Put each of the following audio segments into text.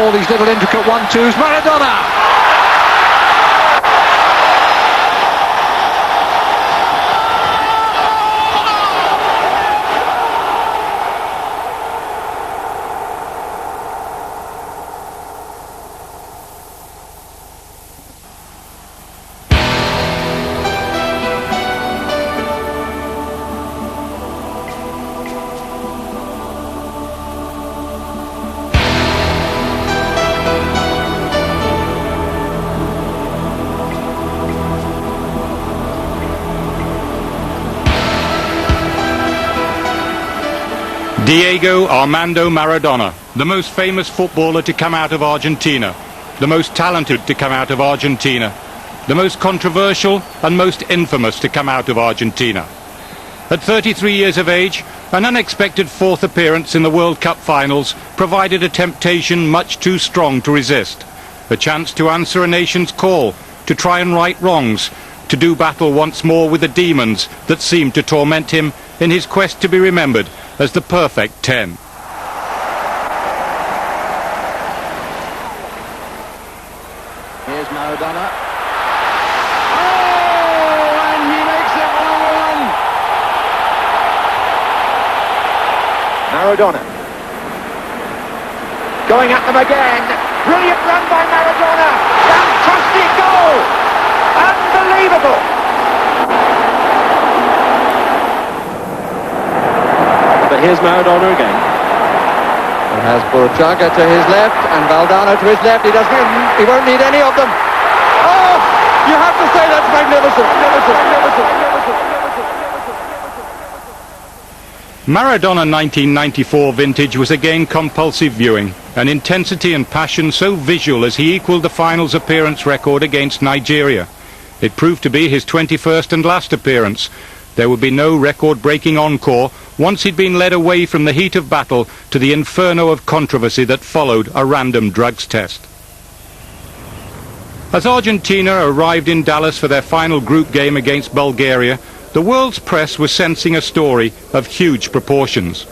all these little intricate one-twos. Maradona! Diego Armando Maradona, the most famous footballer to come out of Argentina, the most talented to come out of Argentina, the most controversial and most infamous to come out of Argentina. At 33 years of age, an unexpected fourth appearance in the World Cup finals provided a temptation much too strong to resist. A chance to answer a nation's call, to try and right wrongs, to do battle once more with the demons that seemed to torment him in his quest to be remembered as the perfect 10. Here's Maradona. Oh, and he makes it 1-1. Maradona. Going at them again. Brilliant run by Maradona. Fantastic goal. Unbelievable. But here's Maradona again. And has Burchaga to his left and Valdano to his left. He won't need any of them. Oh, you have to say that's magnificent. Maradona 1994 vintage was again compulsive viewing, an intensity and passion so visual as he equalled the finals appearance record against Nigeria. It proved to be his 21st and last appearance. There would be no record-breaking encore once he'd been led away from the heat of battle to the inferno of controversy that followed a random drugs test. As Argentina arrived in Dallas for their final group game against Bulgaria, the world's press was sensing a story of huge proportions.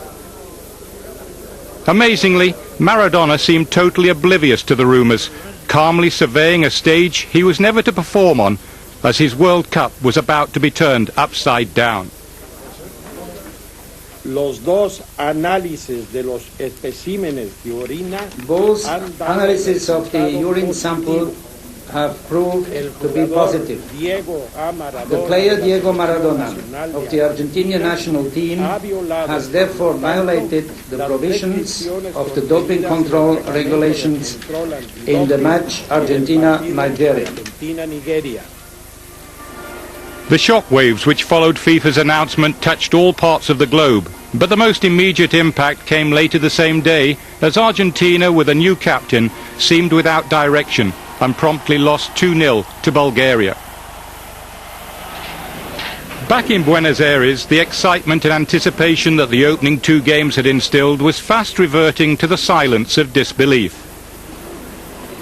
Amazingly, Maradona seemed totally oblivious to the rumours, calmly surveying a stage he was never to perform on, as his World Cup was about to be turned upside down. Los dos análisis de los especímenes de orina. Both analysis of the urine sample have proved to be positive. The player Diego Maradona of the Argentina national team has therefore violated the provisions of the doping control regulations in the match Argentina-Nigeria. The shockwaves which followed FIFA's announcement touched all parts of the globe, but the most immediate impact came later the same day as Argentina, with a new captain, seemed without direction and promptly lost 2-0 to Bulgaria. Back in Buenos Aires, the excitement and anticipation that the opening two games had instilled was fast reverting to the silence of disbelief.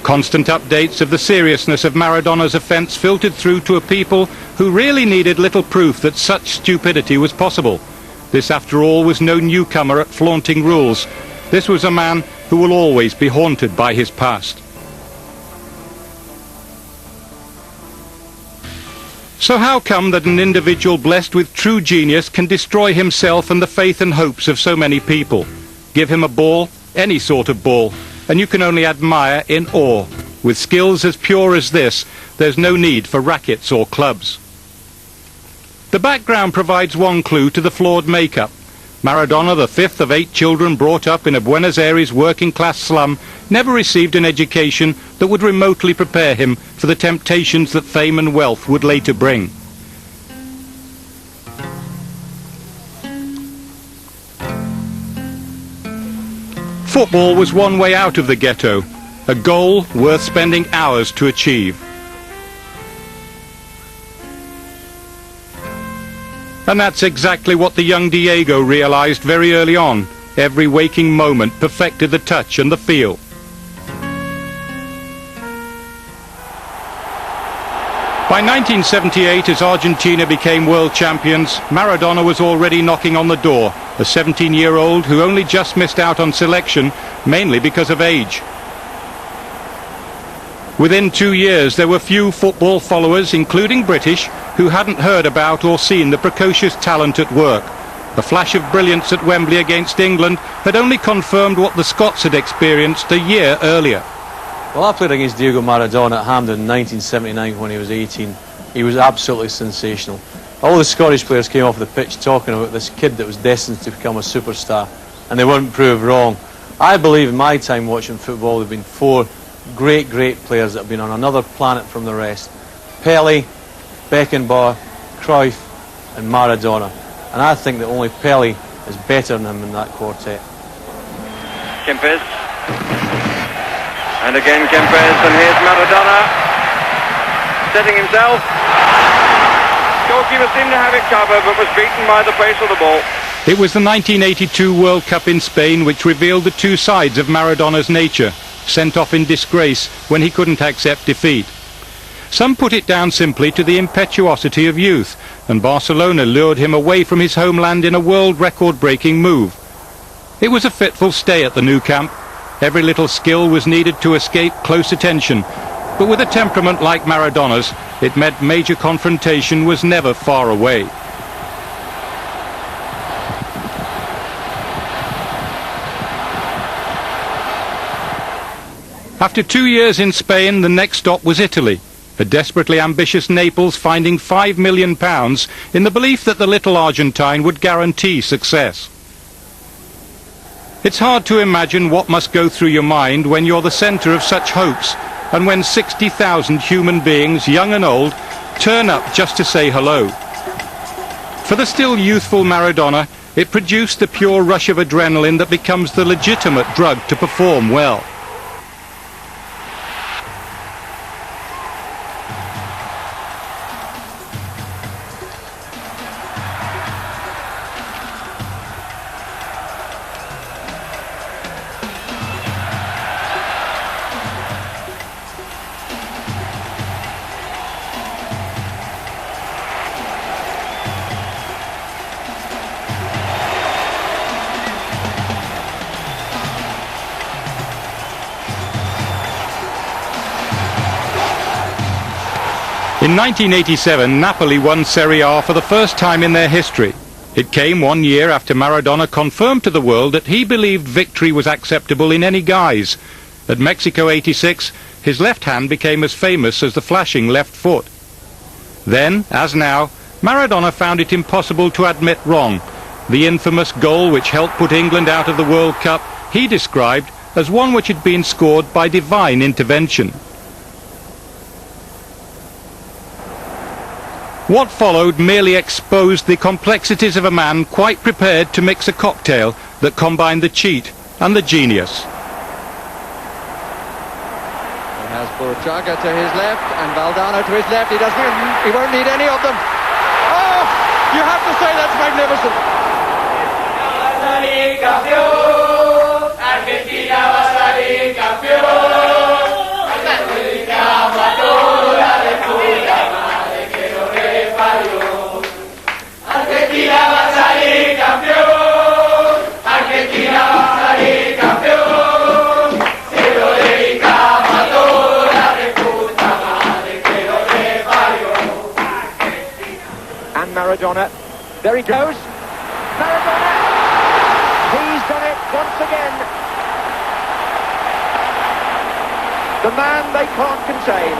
Constant updates of the seriousness of Maradona's offence filtered through to a people who really needed little proof that such stupidity was possible. This, after all, was no newcomer at flaunting rules. This was a man who will always be haunted by his past. So how come that an individual blessed with true genius can destroy himself and the faith and hopes of so many people? Give him a ball, any sort of ball, and you can only admire in awe. With skills as pure as this, there's no need for rackets or clubs. The background provides one clue to the flawed makeup. Maradona, the fifth of 8 children brought up in a Buenos Aires working-class slum, never received an education that would remotely prepare him for the temptations that fame and wealth would later bring. Football was one way out of the ghetto, a goal worth spending hours to achieve. And that's exactly what the young Diego realized very early on. Every waking moment perfected the touch and the feel. By 1978, as Argentina became world champions, Maradona was already knocking on the door, a 17-year-old who only just missed out on selection, mainly because of age. Within 2 years, there were few football followers, including British, who hadn't heard about or seen the precocious talent at work. The flash of brilliance at Wembley against England had only confirmed what the Scots had experienced a year earlier. Well, I played against Diego Maradona at Hampden in 1979 when he was 18. He was absolutely sensational. All the Scottish players came off the pitch talking about this kid that was destined to become a superstar, and they weren't proved wrong. I believe in my time watching football there have been 4 great players that have been on another planet from the rest. Pelé, Beckenbauer, Cruyff and Maradona. And I think that only Pelé is better than him in that quartet. Kempes. And again Kempes, and here's Maradona. Setting himself. Goalkeeper seemed to have it covered, but was beaten by the pace of the ball. It was the 1982 World Cup in Spain which revealed the 2 sides of Maradona's nature, sent off in disgrace when he couldn't accept defeat. Some put it down simply to the impetuosity of youth, and Barcelona lured him away from his homeland in a world record-breaking move. It was a fitful stay at the Nou Camp. Every little skill was needed to escape close attention, but with a temperament like Maradona's, it meant major confrontation was never far away. After 2 years in Spain, the next stop was Italy, a desperately ambitious Naples finding £5 million in the belief that the little Argentine would guarantee success. It's hard to imagine what must go through your mind when you're the centre of such hopes, and when 60,000 human beings, young and old, turn up just to say hello. For the still youthful Maradona, it produced the pure rush of adrenaline that becomes the legitimate drug to perform well. In 1987, Napoli won Serie A for the first time in their history. It came 1 year after Maradona confirmed to the world that he believed victory was acceptable in any guise. At Mexico '86, his left hand became as famous as the flashing left foot. Then, as now, Maradona found it impossible to admit wrong. The infamous goal which helped put England out of the World Cup he described as one which had been scored by divine intervention. What followed merely exposed the complexities of a man quite prepared to mix a cocktail that combined the cheat and the genius. He has Burchaga to his left and Valdano to his left. He won't need any of them. Oh, you have to say that's magnificent. Argentina va a salir campeón. Argentina va a salir campeón, Argentina va a salir campeón, se lo dedicamos a toda la reputa madre que lo reparió. And Maradona, very close. Maradona, he's done it once again. The man they can't contain.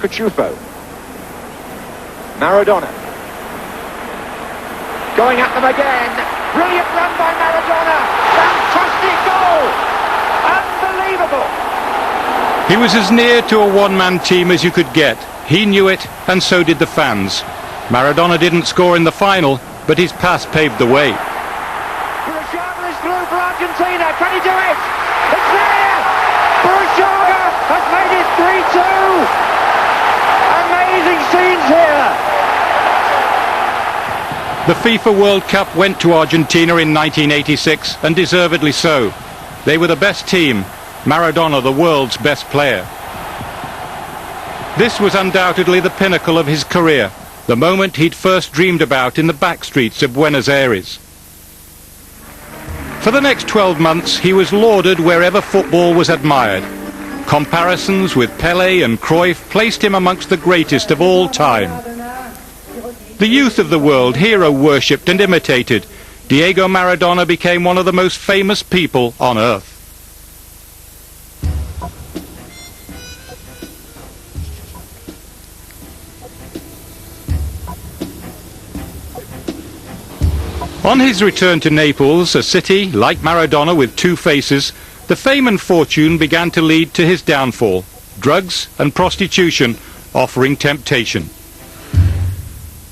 Cuchufo. Maradona. Going at them again. Brilliant run by Maradona. Fantastic goal. Unbelievable. He was as near to a one-man team as you could get. He knew it, and so did the fans. Maradona didn't score in the final, but his pass paved the way. Burchaga is through for Argentina. Can he do it? It's there. Burchaga has made it 3-2. Amazing scenes here. The FIFA World Cup went to Argentina in 1986, and deservedly so. They were the best team, Maradona the world's best player. This was undoubtedly the pinnacle of his career, the moment he'd first dreamed about in the back streets of Buenos Aires. For the next 12 months, he was lauded wherever football was admired. Comparisons with Pelé and Cruyff placed him amongst the greatest of all time. The youth of the world, hero worshipped and imitated, Diego Maradona became one of the most famous people on earth. On his return to Naples, a city, like Maradona, with two faces, the fame and fortune began to lead to his downfall. Drugs and prostitution offering temptation.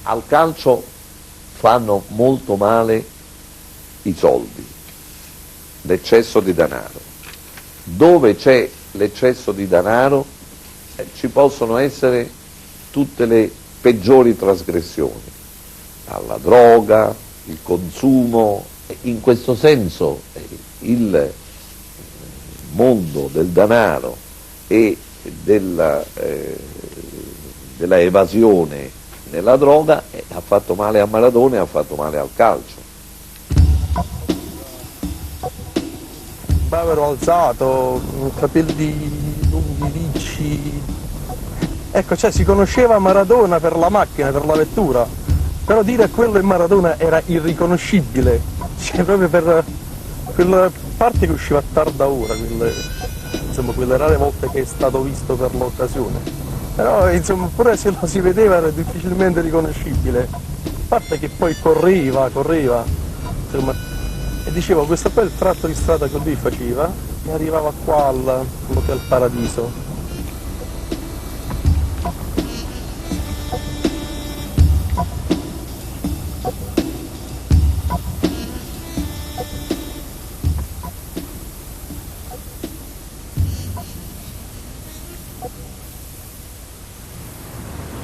Al calcio fanno molto male i soldi, l'eccesso di denaro. Dove c'è l'eccesso di denaro ci possono essere tutte le peggiori trasgressioni, dalla droga, il consumo. In questo senso il mondo del denaro e della evasione nella droga ha fatto male a Maradona e ha fatto male al calcio. Bavero alzato, capelli lunghi, ricci. Ecco, cioè si conosceva Maradona per la macchina, per la vettura, però dire quello è Maradona era irriconoscibile, cioè proprio per quella parte che usciva a tarda ora, quelle rare volte che è stato visto per l'occasione. Però insomma pure se lo si vedeva era difficilmente riconoscibile, a parte che poi correva, insomma, e dicevo questo qua è il tratto di strada che lui faceva e arrivava qua all'Hotel Paradiso.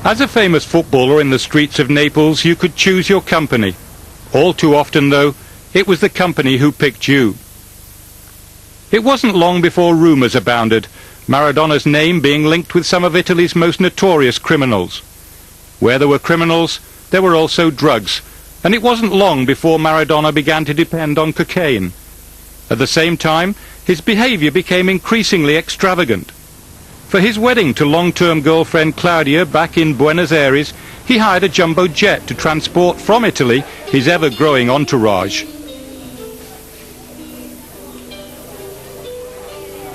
As a famous footballer in the streets of Naples, you could choose your company. All too often, though, it was the company who picked you. It wasn't long before rumours abounded, Maradona's name being linked with some of Italy's most notorious criminals. Where there were criminals, there were also drugs, and it wasn't long before Maradona began to depend on cocaine. At the same time, his behaviour became increasingly extravagant. For his wedding to long-term girlfriend Claudia back in Buenos Aires, he hired a jumbo jet to transport from Italy his ever-growing entourage.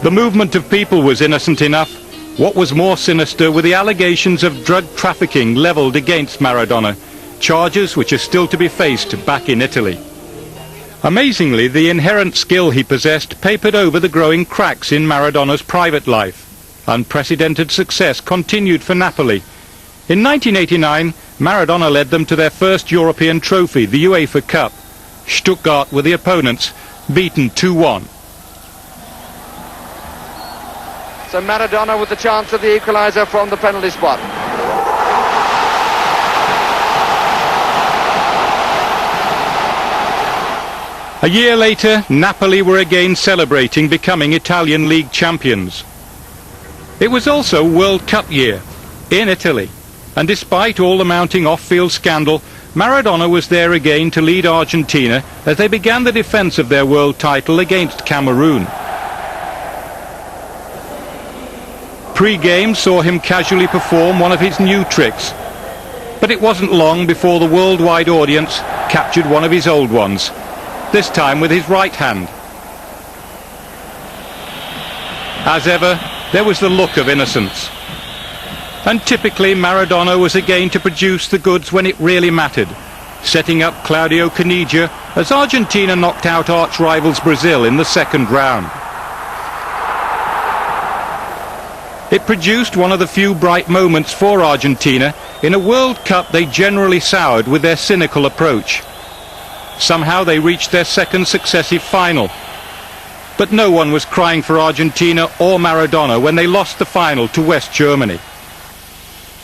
The movement of people was innocent enough. What was more sinister were the allegations of drug trafficking levelled against Maradona, charges which are still to be faced back in Italy. Amazingly, the inherent skill he possessed papered over the growing cracks in Maradona's private life. Unprecedented success continued for Napoli. In 1989, Maradona led them to their first European trophy, the UEFA Cup. Stuttgart were the opponents, beaten 2-1. So Maradona with the chance of the equaliser from the penalty spot. A year later, Napoli were again celebrating becoming Italian League champions. It was also World Cup year, in Italy, and despite all the mounting off-field scandal, Maradona was there again to lead Argentina as they began the defence of their world title against Cameroon. Pre-game saw him casually perform one of his new tricks, but it wasn't long before the worldwide audience captured one of his old ones, this time with his right hand. As ever, there was the look of innocence. And typically Maradona was again to produce the goods when it really mattered, setting up Claudio Caniggia as Argentina knocked out arch-rivals Brazil in the second round. It produced one of the few bright moments for Argentina in a World Cup they generally soured with their cynical approach. Somehow they reached their second successive final. But no one was crying for Argentina or Maradona when they lost the final to West Germany.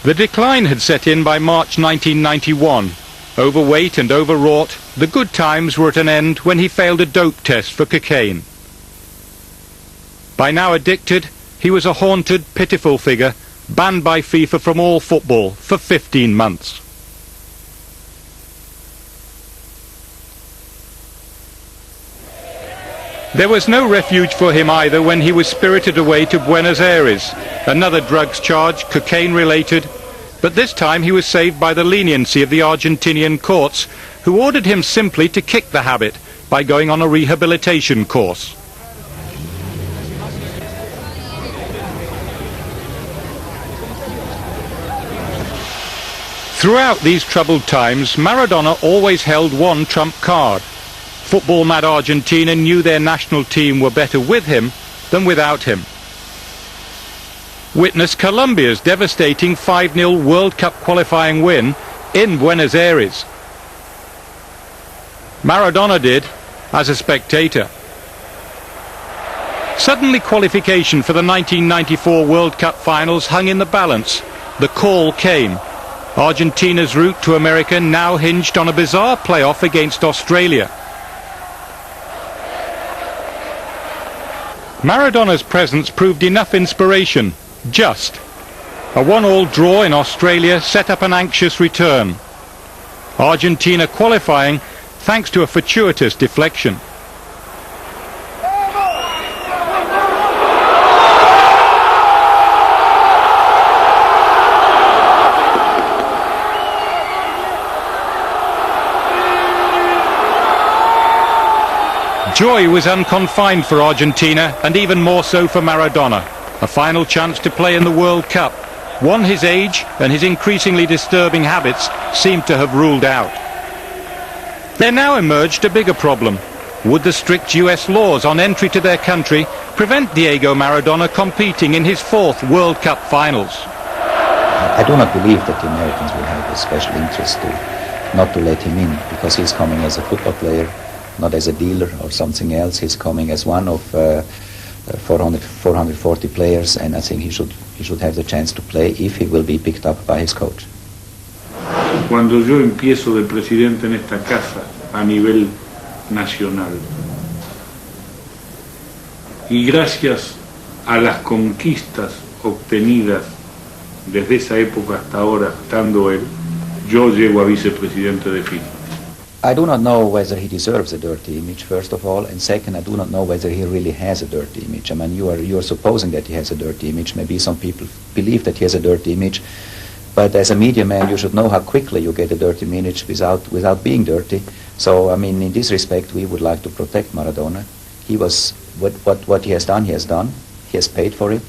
The decline had set in by March 1991. Overweight and overwrought, the good times were at an end when he failed a dope test for cocaine. By now addicted, he was a haunted, pitiful figure, banned by FIFA from all football for 15 months. There was no refuge for him either when he was spirited away to Buenos Aires. Another drugs charge, cocaine related, but this time he was saved by the leniency of the Argentinian courts, who ordered him simply to kick the habit by going on a rehabilitation course. Throughout these troubled times, Maradona always held one trump card. Football-mad Argentina knew their national team were better with him than without him. Witness Colombia's devastating 5-0 World Cup qualifying win in Buenos Aires. Maradona did as a spectator. Suddenly qualification for the 1994 World Cup finals hung in the balance. The call came. Argentina's route to America now hinged on a bizarre playoff against Australia. Maradona's presence proved enough inspiration. Just. A 1-1 draw in Australia set up an anxious return. Argentina qualifying thanks to a fortuitous deflection. Joy was unconfined for Argentina, and even more so for Maradona. A final chance to play in the World Cup, one his age and his increasingly disturbing habits seemed to have ruled out. There now emerged a bigger problem. Would the strict US laws on entry to their country prevent Diego Maradona competing in his 4th World Cup finals? I do not believe that the Americans will have a special interest not to let him in, because he's coming as a football player, not as a dealer or something else. He's coming as one of 440 players, and I think he should have the chance to play if he will be picked up by his coach. Cuando yo empiezo de presidente en esta casa a nivel nacional, y gracias a las conquistas obtenidas desde esa época hasta ahora, estando él, yo llego a vicepresidente de FIFA. I do not know whether he deserves a dirty image, first of all, and second, I do not know whether he really has a dirty image. I mean, you are supposing that he has a dirty image. Maybe some people believe that he has a dirty image, but as a media man, you should know how quickly you get a dirty image without being dirty. So, I mean, in this respect, we would like to protect Maradona. He was what he has done. He has paid for it.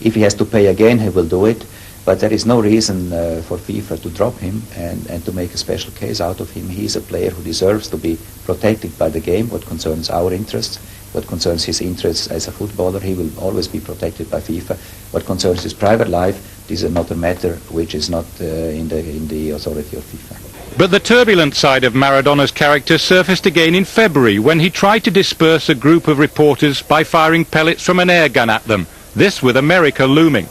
If he has to pay again, he will do it. But there is no reason for FIFA to drop him and to make a special case out of him. He is a player who deserves to be protected by the game. What concerns our interests, what concerns his interests as a footballer, he will always be protected by FIFA. What concerns his private life, this is not a matter which is not in the authority of FIFA. But the turbulent side of Maradona's character surfaced again in February when he tried to disperse a group of reporters by firing pellets from an air gun at them. This with America looming.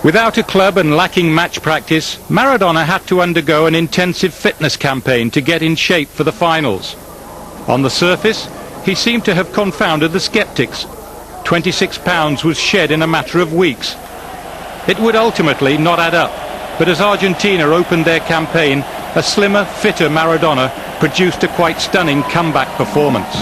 Without a club and lacking match practice, Maradona had to undergo an intensive fitness campaign to get in shape for the finals. On the surface, he seemed to have confounded the skeptics. 26 pounds was shed in a matter of weeks. It would ultimately not add up, but as Argentina opened their campaign, a slimmer, fitter Maradona produced a quite stunning comeback performance.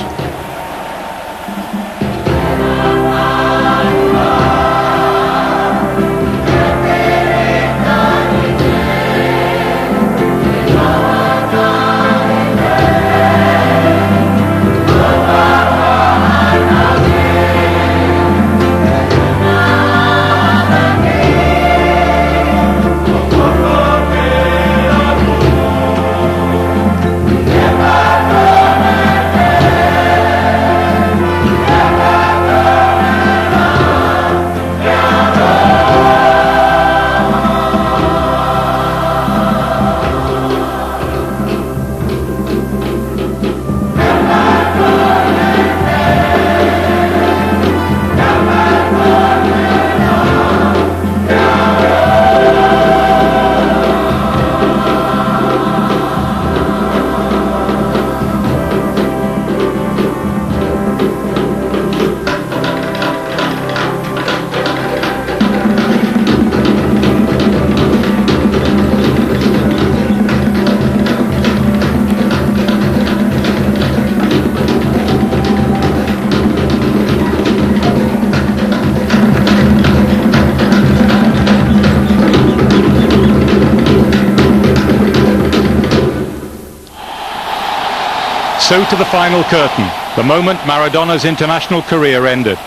So to the final curtain, the moment Maradona's international career ended.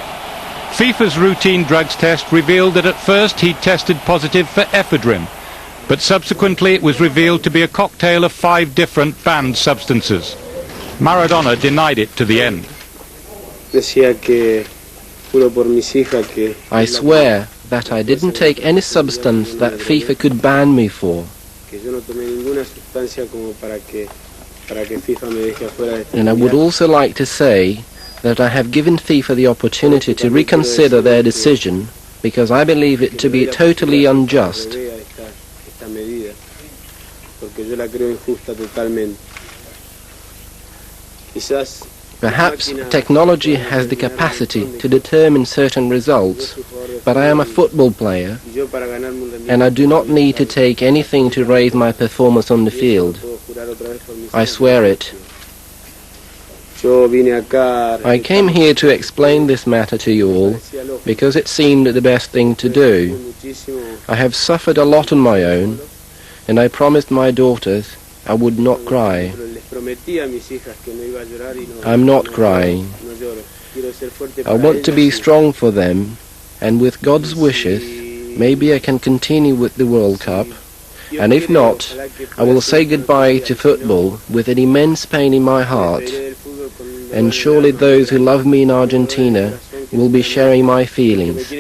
FIFA's routine drugs test revealed that at first he tested positive for ephedrine, but subsequently it was revealed to be a cocktail of 5 different banned substances. Maradona denied it to the end. I swear that I didn't take any substance that FIFA could ban me for. And I would also like to say that I have given FIFA the opportunity to reconsider their decision because I believe it to be totally unjust. Perhaps technology has the capacity to determine certain results, but I am a football player and I do not need to take anything to raise my performance on the field. I swear it. I came here to explain this matter to you all because it seemed the best thing to do. I have suffered a lot on my own, and I promised my daughters I would not cry. I'm not crying. I want to be strong for them, and with God's wishes, maybe I can continue with the World Cup, and if not, I will say goodbye to football with an immense pain in my heart, and surely those who love me in Argentina will be sharing my feelings.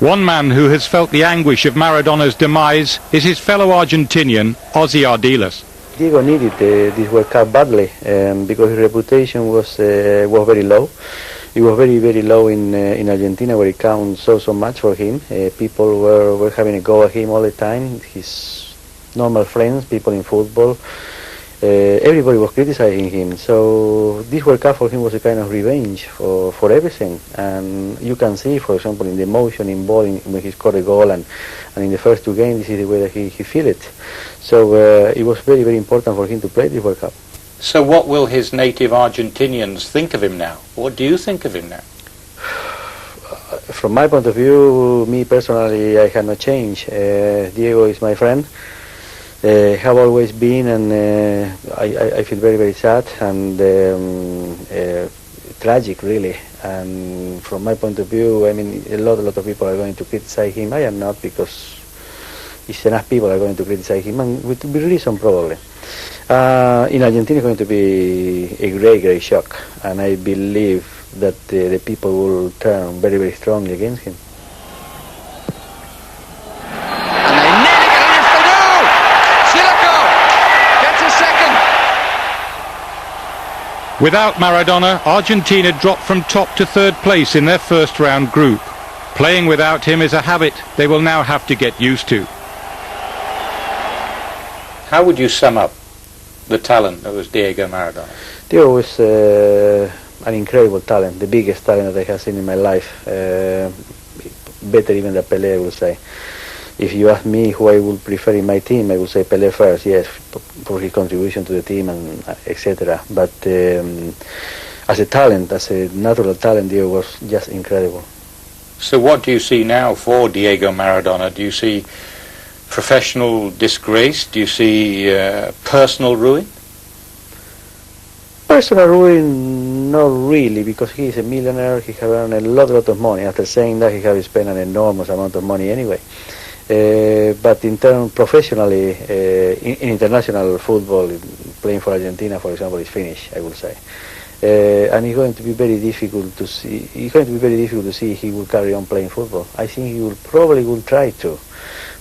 One man who has felt the anguish of Maradona's demise is his fellow Argentinian, Ozzy Ardiles. Diego needed this World Cup badly because his reputation was very low. It was very low in Argentina, where it counts so much for him. People were having a go at him all the time. His normal friends, people in football, everybody was criticizing him. So this World Cup for him was a kind of revenge for everything. And you can see, for example, in the emotion involved when he scored a goal and in the first 2 games, this is the way that he feel it. So it was very important for him to play this World Cup. So what will his native Argentinians think of him now? What do you think of him now? From my point of view, me personally, I have not changed. Diego is my friend. Have always been, and I feel very sad and tragic, really. And from my point of view, I mean, a lot of people are going to criticize him. I am not, because it's enough people are going to criticize him, and with good reason probably. In Argentina, it's going to be a great shock, and I believe that the people will turn very strongly against him. Without Maradona, Argentina dropped from top to 3rd place in their first round group. Playing without him is a habit they will now have to get used to. How would you sum up the talent that was Diego Maradona? Diego was an incredible talent, the biggest talent that I have seen in my life. Better even than Pelé, I would say. If you ask me who I would prefer in my team, I would say Pelé first, yes, for his contribution to the team and etc. But as a talent, as a natural talent, Diego was just incredible. So what do you see now for Diego Maradona? Do you see professional disgrace? Do you see personal ruin? Personal ruin, not really, because he is a millionaire. He has earned a lot of money. After saying that, he has spent an enormous amount of money anyway. But in terms professionally, in international football, playing for Argentina, for example, is finished, I would say. And it's going to be very difficult to see. It's going to be very difficult to see if he will carry on playing football. I think he will probably try to,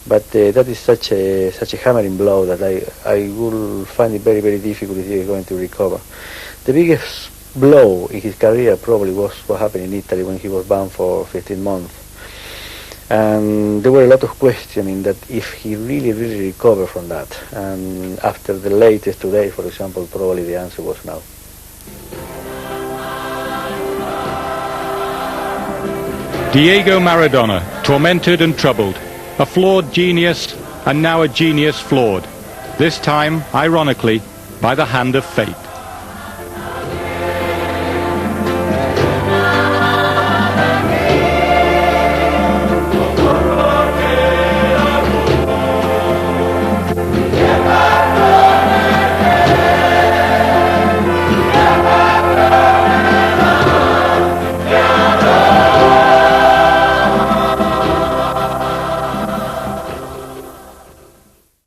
but that is such a hammering blow that I will find it very difficult if he is going to recover. The biggest blow in his career probably was what happened in Italy when he was banned for 15 months. And there were a lot of questioning that if he really recovered from that. And after the latest today, for example, probably the answer was no. Diego Maradona, tormented and troubled, a flawed genius and now a genius flawed, this time, ironically, by the hand of fate.